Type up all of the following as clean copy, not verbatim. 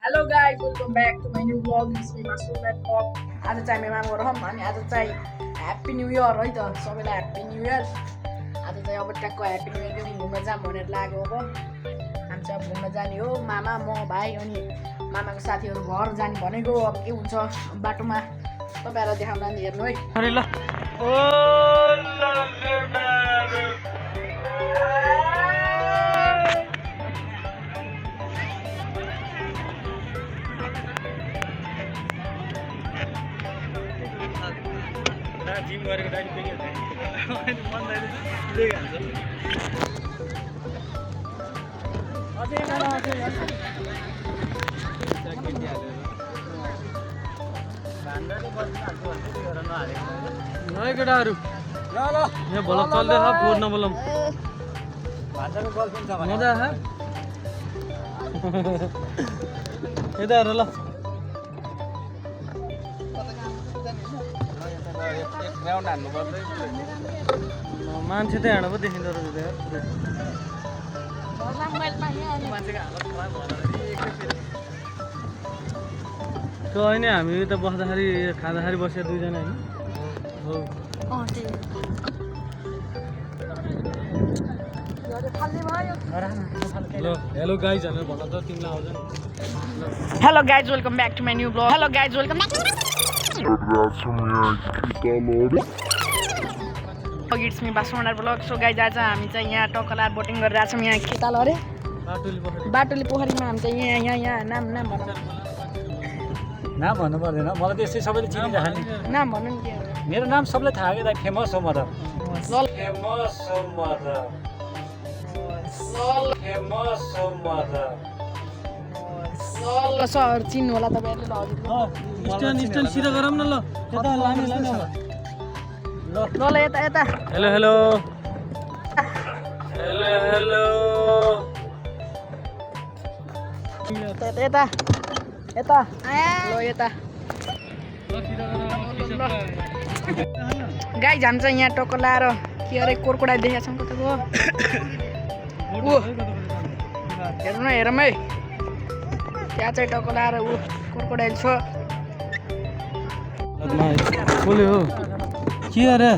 Hello guys, welcome back to my new vlog. This is me Masud Vlog. आज चाहिँ मेमा गरौँ अनि आज चाहिँ ह्याप्पी न्यू इयर है त सबैलाई ह्याप्पी न्यू इयर। आज चाहिँ अब ट्याक्क ह्याप्पी न्यू इयर दिन घुम्न जाऊँ भनेर लाग्यो। अब हामी चाहिँ अब घुम्न जाने हो, मामा म भाइ अनि मामाको साथीहरू घर जाने भनेको। अब के हुन्छ बाटोमा तपाईहरुलाई देखाउँला नि, हेर्नु है। अरे ल ओ जिम गरेको दाइ पनि मन दाइले त्यही हान्छ अझै मलाई अझै भान्दाले बस्न हाल्छ भन्दै त्यो गरेर नहालेको है केटाहरु। ल ल यहाँ भल चल्दै छ फोर नबोलम भान्दाको गर्लफ्रेन्ड छ भने मजा आछ यता हेर ल राउन्ड हान्नु पर्दै मान्छे त हिँड्नु पो देखिँदो रहेछ त्यो होइन हामी त बस्दाखेरि खाँदाखेरि बसेर दुईजना होइन। हेलो गाइज भनेर भन त तिमीलाई आउँछ। Hello guys, welcome back to my new vlog. Hello guys, welcome back. It's me Basundar vlog. So guys, आज हामी चाहिँ यहाँ टकलार बोटिङ गरेर आछौँ। यहाँ के ताल अरे बाटुली पोखरीमा हामी चाहिँ यहाँ नाम भन्नु पर्दैन, मलाई त यसै सबैले चिनिरहेको नि। नाम भन्नु नि के हो? मेरो नाम सबैलाई थाहा के दाइ, फेमस हो म त। सर चिन्नु होला तपाईहरुले। स्ट्यान्ड सिधा गरौँ न। ल यता लाने ल यता हेलो हेलो यता ल यता गाइज हामी चाहिँ यहाँ टक्क लाएर के अरे कोरकोडा देखेका छौँ। कता गयो हेर्नु न, हेरौँ है। त्यहाँ चाहिँ टक्क लाएर कोरकोडाइल छ। बोले हो के अरे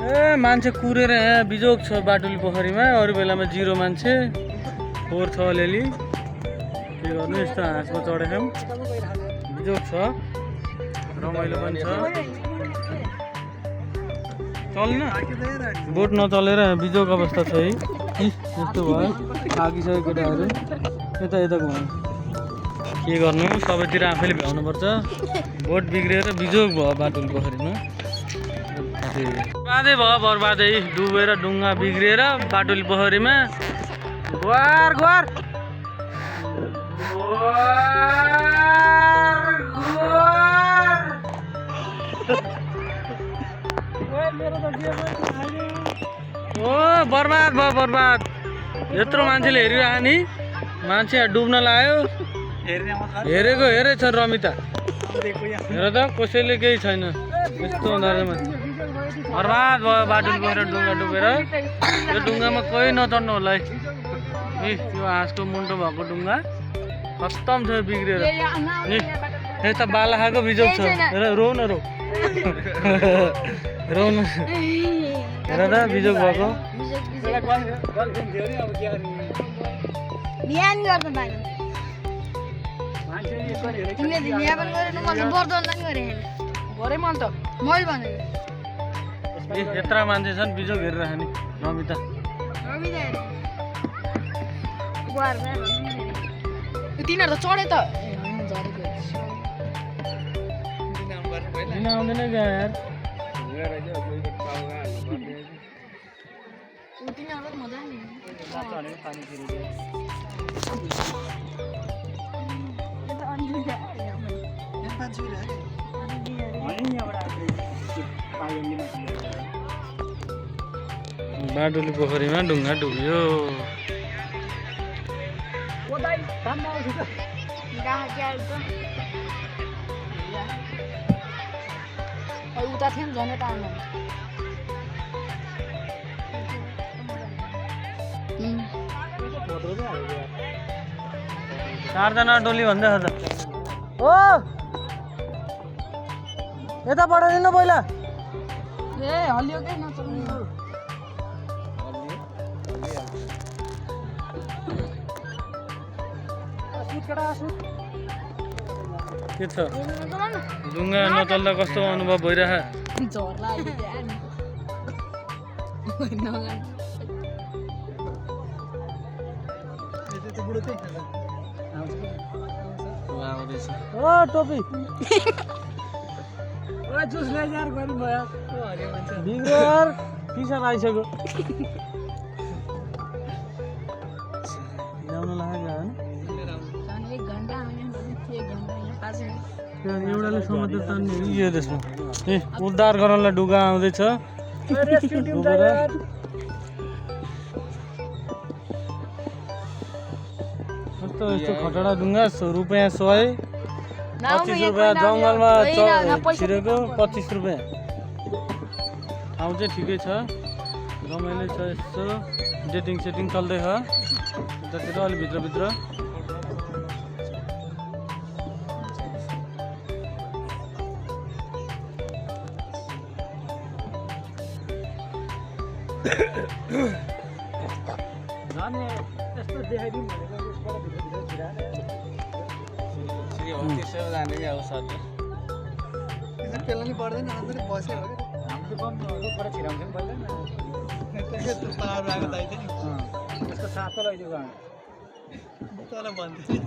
ए मान्छे कुरेर यहाँ बिजोग छ बाटुली पोखरीमा। अरू बेलामा जिरो मान्छे, फोहोर छ अलिअलि। के गर्नु, यस्तो हाँसमा चढेको बिजोग छ, रमाइलो पनि छ। चल्न बोट नचलेर बिजोग अवस्था छ है। यस्तो भयो थाकिसक्यो केटाहरू। यता घुम्नु के गर्नु, सबैतिर आफैले भ्याउनुपर्छ। बोट बिग्रिएर बिजोग भयो बाटुली पोखरीमा। बर्बादै भयो, बर्बादै डुबेर डुङ्गा बिग्रिएर बाटुली पोखरीमा। गुहार ओ बर्बाद भयो, बर्बाद। यत्रो मान्छेले हेरिरह नि, मान्छे डुब्न लाग्यो। हेरेछ रमिता, हेर त कसैले केही छैन। यस्तो हुँदो रहेछ, बर्बाद भयो बाटुली पोखरी डुङ्गा डुबेर। यो डुङ्गामा कोही नचढ्नु होला है। यो हाँसको मुन्टो भएको डुङ्गा खत्तम छ बिग्रिएर नि। यता बाला खाएको बिजोग छ। रौ न हेर त बिजोग भएको। यत्रो मान्छे छन् बिजोग हेरिरह नि। रमिता तिनीहरू त चढे त किन आउँदैन क्या यार। बाटुली पोखरीमा डुङ्गा डुब्यो। खै उता थियो नि झन् यता आउनु चारजना डोली भन्दै छ त ओ यता पठाइदिनु पहिला ए हलियो के नचल्नु के छ डुङ्गा नचल्दा कस्तो अनुभव भइरह झर्ला अहिले बिहान ओ टोपी जुस यार गर्नु भयो बिग्रो यार पिसा आइसक्यो ल्याउनु लाग्यो हैन 1 घण्टा आउने 1 घण्टा यहाँ पाछे एउटाले समातेर तान्ने हो यो त्यसमा ए उद्धार गर्नलाई डुगा आउँदैछ रेस्क्यु टिम ड्राइभर कस्तो यस्तो खटडा डुङ्गा रुपियाँ 100 25 रुपियाँ जङ्गलमा छिरेको 25 रुपियाँ ठाउँ चाहिँ ठिकै छ रमाइलो छ यस्तो डेटिङ सेटिङ चल्दैछ उतातिर अलि भित्रभित्र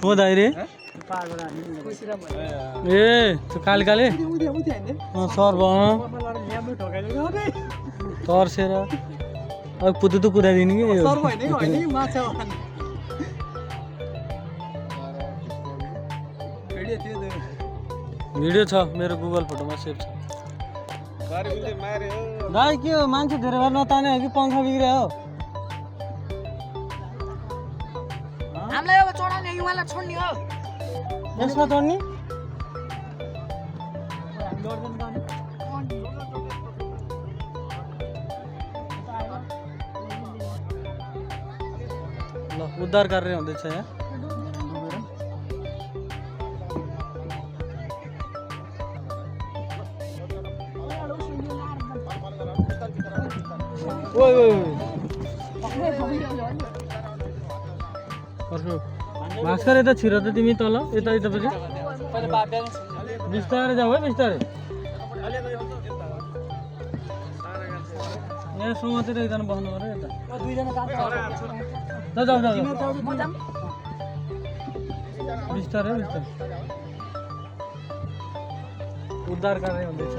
हो दाइरे ए त्यो काले काले सर तर्सेर अब पुतु कुदाइदिनु कि भिडियो छ मेरो गुगल फोटोमा सेभ छ दाइ के हो मान्छे धेरै भएर नताने हो कि पङ्खा बिग्रियो हो हामीलाई अब चढाउने युवालाई छोड्ने हो यसमा चढ्ने ल उद्धार कार्य हुँदैछ यहाँ ओइ ओइ भास्कर यता छिर त तिमी तल यता यतापछि बिस्तारै जाऊ है बिस्तारै यहाँ समातेर एकजना बस्नु पर्यो यता जाऊ जाऊ बिस्तारै बिस्तारै उद्धार कार्य हुँदैछ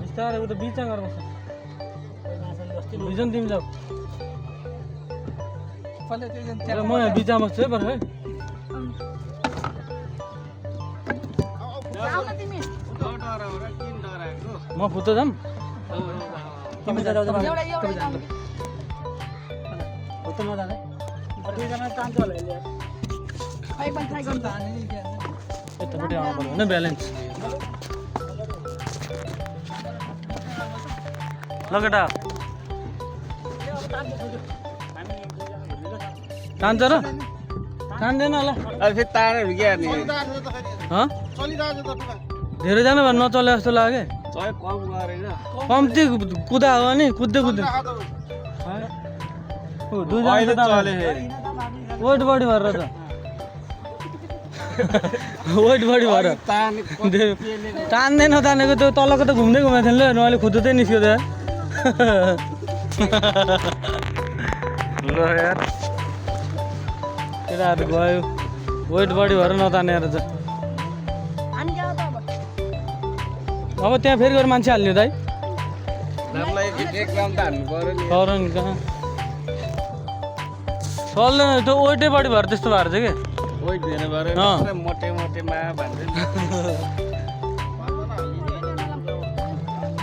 बिस्तारै उता बिचमा गएर बस्छ भिजन तिमी जाऊ म यहाँ बिचमा बस्छु है पर्छ है म फुत्तो जाम यतापट्टि आउनु पर्यो होइन ब्यालेन्स ल केटा तान्छ र तान्दैन होला धेरैजना भएर नचले जस्तो लाग्यो कम्ती कुदा हो नि कुद्दै कुद्दै वेट बढी भएर त वेट बढी भएर तान्दैन तानेको त्यो तलको त घुम्दै घुमेको थिएन ल अहिले खुद्दै निस्क्यो त ल यार केटाहरू गयो वेट बढी भएर नतानेर त अब त्यहाँ फेरि गएर मान्छे हाल्ने दाइ तर नि कहाँ चल्दैन त्यो वेटै बढी भएर त्यस्तो भएर चाहिँ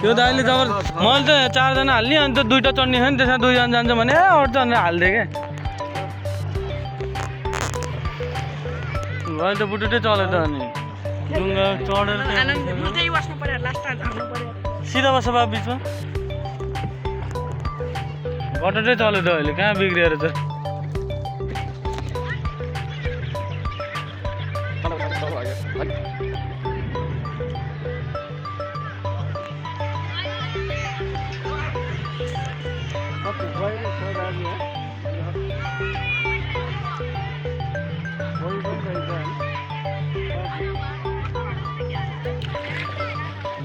त्यो त अहिले जब मैले त 4 जना हाल्ने अनि त 2टा चढ्ने छ नि त्यसमा 2 जना जान्छ भने अरूजना हालिदिएँ क्या अहिले त बुटुटै चल्यो त अनि डुङ्गा चढेर सिधा बस बा बिचमा बटरै चल्यो त अहिले कहाँ बिग्रिएर छ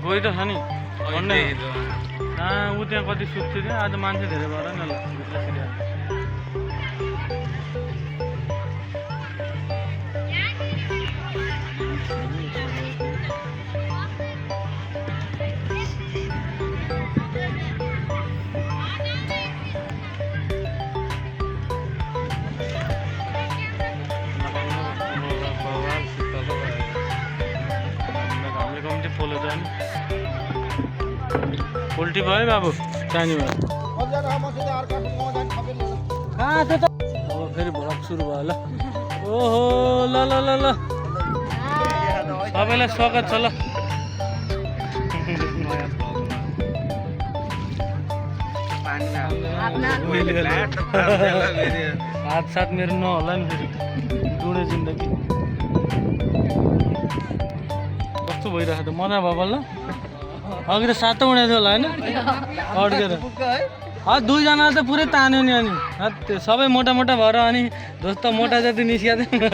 गइ त छ नि भन्ने ऊ त्यहाँ कति सुत्थ्यो क्या आज मान्छे धेरै भएर नि ल भित्र सिधा पोलो जाने उल्टी भयो बाबु चानी भयो कहाँ त्यो त अब फेरि भ्लग सुरु भयो ल ओहो ल ल ल ल सबैलाई स्वागत छ ल हात साथ मेरो नहोला नि फेरि डुडे जिन्दगी कस्तो भइरहेको त मजा भयो बल्ल अघि त 7 उडाएको थियो होला होइन अड्केर दुईजना त पुरै तान्यो नि अनि त्यो सबै मोटा मोटा भएर अनि दोस्त मोटा जति निस्किएको थियो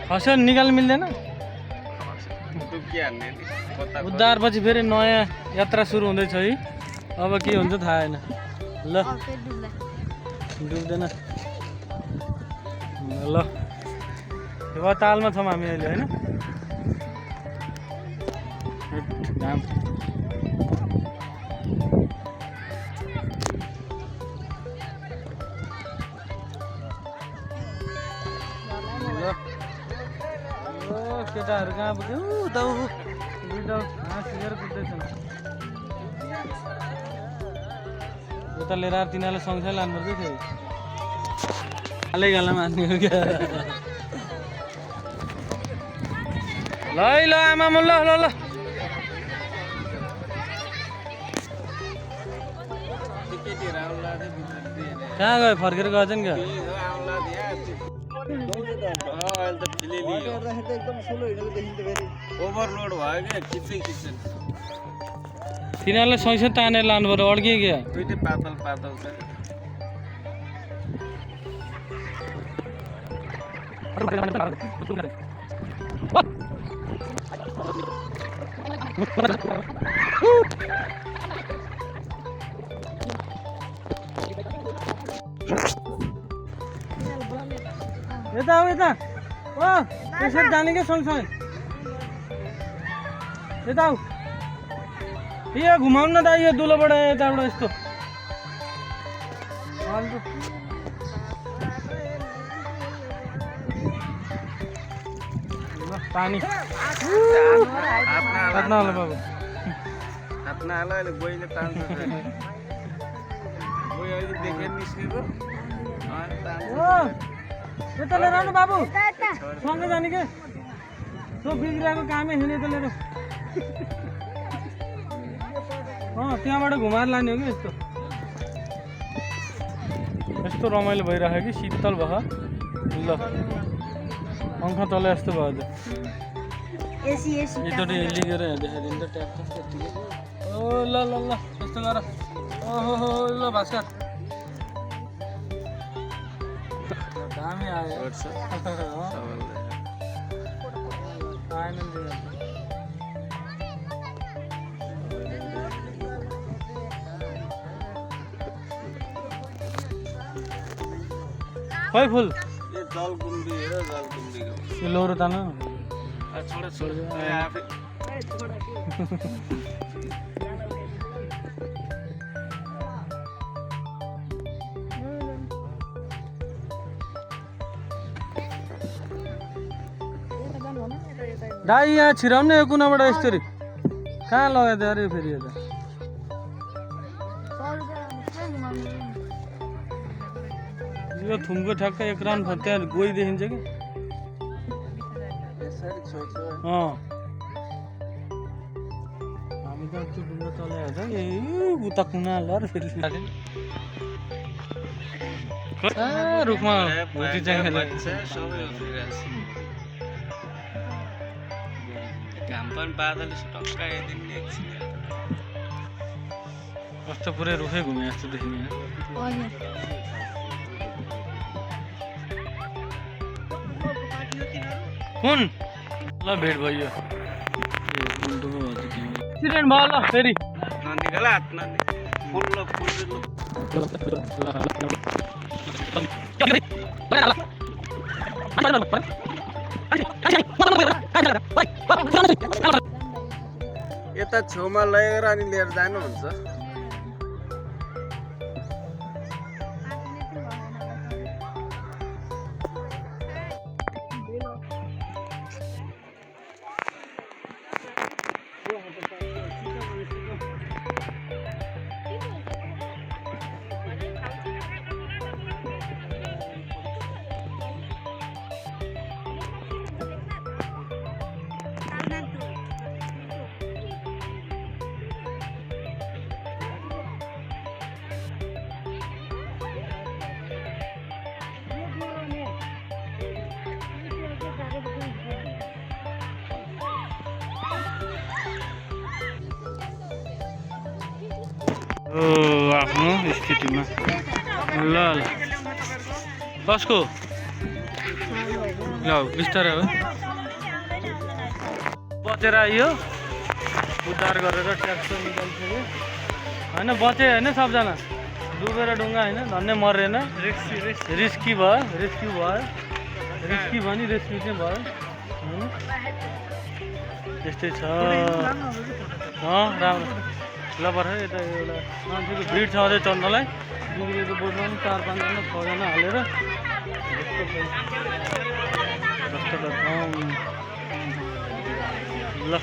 खस्यो निकाल्नु मिल्दैन उद्धार पछि फेरि नयाँ यात्रा सुरु हुँदैछ है अब के हुन्छ थाहा छैन ल डुब्दैन ल यो तालमा छौँ हामी अहिले होइन घाम केटाहरू कहाँ पुग्यो हाँस लिएर कुद्दैछन् यता लिएर तिनीहरूलाई सँगसँगै लानुपर्छ थियो हालै गालामा हान्ने हो क्या ल ल आमा ल ल ल कहाँ गयो फर्केर गएछ नि क्या ओभरलोड भयो क्या तिनीहरूलाई सँगसँगै तानेर लानु पर्यो अड्कियो क्या दुइटै पातल पातल छ यता हो यता ओ त्यसरी जाने क्या सँगसँगै यता आऊ यो घुमाउनु न त यो दुलोबाट यताबाट यस्तो पानी हात नहाल बाबु हात नहाल अहिले गोइले तान्छ गोइ अहिले देखेर निस्केको यता लिएर आउनु बाबु सँगै जाने के त्यो बिग्रिरहेको कामै छैन यता लिएर त्यहाँबाट घुमाएर लाने हो कि यस्तो यस्तो रमाइलो भइरहेको कि शीतल भयो ल पङ्खा तल यस्तो भयो त यताबाट लिगेर यहाँ देखाइदिनु त ट्याप यतिकै ओ ल ल ल यस्तो गर ओहो ल भास्कर दामी आयो आएन खोइ फुल ये जलकुम्भी हेर जलकुम्भीको यो लौरो तान छोड छोड आफै दाइ यहाँ छिराउनु यो कुनाबाट यस्तरी कहाँ लगायो त अरे फेरि यता यो थुमको ठ्याक्क एक राउन्ड त्यहाँ गइ देखिन्छ कि फेरि छोइछो हामी त त्यो ढुङ्गा चलाइहाल्छ ए उता कुना ल फेरि रुखमा भुटी चाहिँ खेलेको छ सबै उफ्रिरहेछ घाम पनि बादलले टक्काइदिनु नि एकछिन कस्तो पुरै रुखै घुमे जस्तो देखिने कुन ल भेट भयो एक्सिडेन्ट भयो ल फेरि नदीको हात नदी फुल्लो फुल्लो यता छेउमा लगेर अनि लिएर जानुहुन्छ आफ्नो स्थितिमा ल ल कसको ल बिस्तारै हो बचेर आइयो उद्धार गरेर ट्र्याक्टर निकाल्छु होइन बचे होइन सबजना डुबेर ढुङ्गा होइन धन्य मरेन रिस्की भयो रेस्क्यु भयो नि रेस्क्यु चाहिँ भयो होइन त्यस्तै छ राम्रो ल भर्खर यता एउटा मान्छेको भिड छ अझै चढ्नलाई बिग्रेको बोटमा पनि 4-5जना 6जना हालेर कस्तो ल